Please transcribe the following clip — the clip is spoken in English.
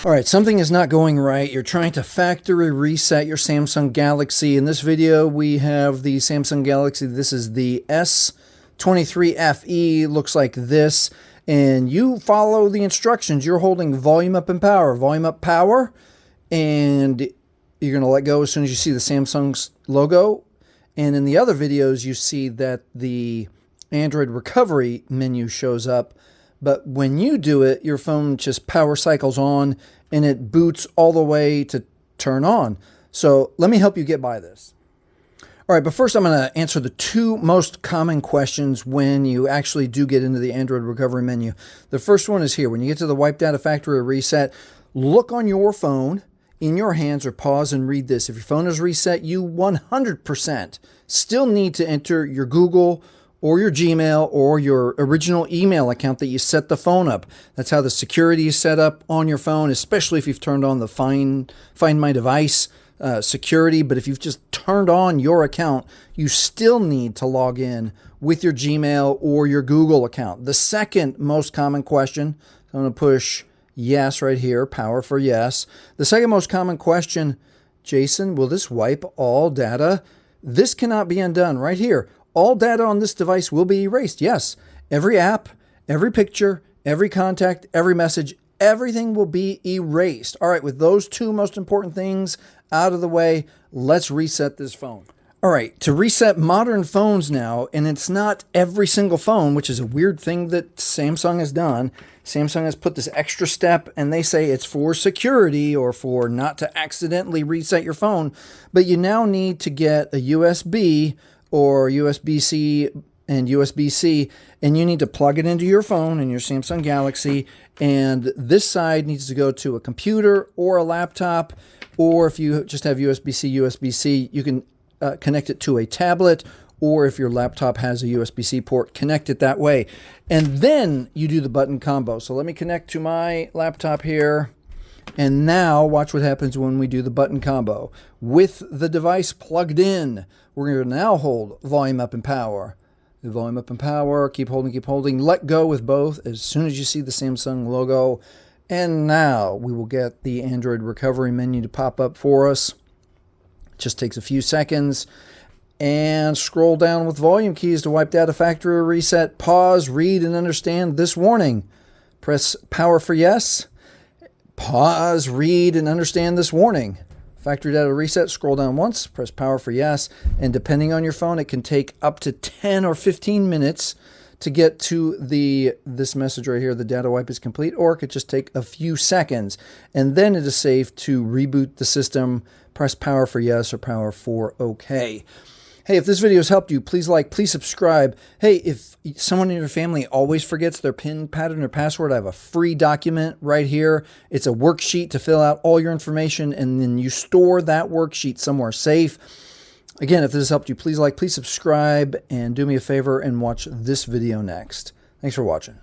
All right, something is not going right. You're trying to factory reset your Samsung Galaxy. In this video, we have the Samsung Galaxy. This is the S23 FE. Looks like this. And you follow the instructions. You're holding volume up and power. Volume up, power. And you're going to let go as soon as you see the Samsung's logo. And in the other videos, you see that the Android recovery menu shows up. But when you do it, your phone just power cycles on and it boots all the way to turn on. So let me help you get by this. All right, but first I'm going to answer the two most common questions when you actually do get into the Android recovery menu. The first one is here. When you get to the Wipe Data Factory Reset, look on your phone in your hands or pause and read this. If your phone is reset, you 100% still need to enter your Google or your Gmail or your original email account that you set the phone up. That's how the security is set up on your phone, especially if you've turned on the Find My Device security. But if you've just turned on your account, you still need to log in with your Gmail or your Google account. The second most common question, I'm going to push yes right here, power for yes. The second most common question, Jason, will this wipe all data? This cannot be undone right here. All data on this device will be erased. Yes, every app, every picture, every contact, every message, everything will be erased. All right, with those two most important things out of the way, let's reset this phone. All right, to reset modern phones now, and it's not every single phone, which is a weird thing that Samsung has done. Samsung has put this extra step, and they say it's for security or for not to accidentally reset your phone. But you now need to get a USB or USB-C and USB-C, and you need to plug it into your phone in your Samsung Galaxy, and this side needs to go to a computer or a laptop, or if you just have USB-C, USB-C, you can connect it to a tablet, or if your laptop has a USB-C port, connect it that way. And then you do the button combo. So let me connect to my laptop here. And now watch what happens when we do the button combo. With the device plugged in, we're going to now hold volume up and power. The volume up and power, keep holding, let go with both as soon as you see the Samsung logo. And now we will get the Android recovery menu to pop up for us. It just takes a few seconds. And scroll down with volume keys to Wipe Data Factory Reset. Pause, read, and understand this warning. Press power for yes. Pause, read, and understand this warning. Factory data reset, scroll down once, press power for yes, and depending on your phone, it can take up to 10 or 15 minutes to get to this message right here, the data wipe is complete, or it could just take a few seconds. And then it is safe to reboot the system, press power for yes or power for okay. Hey, if this video has helped you, please like, please subscribe. Hey, if someone in your family always forgets their PIN, pattern, or password, I have a free document right here. It's a worksheet to fill out all your information, and then you store that worksheet somewhere safe. Again, if this has helped you, please like, please subscribe, and do me a favor and watch this video next. Thanks for watching.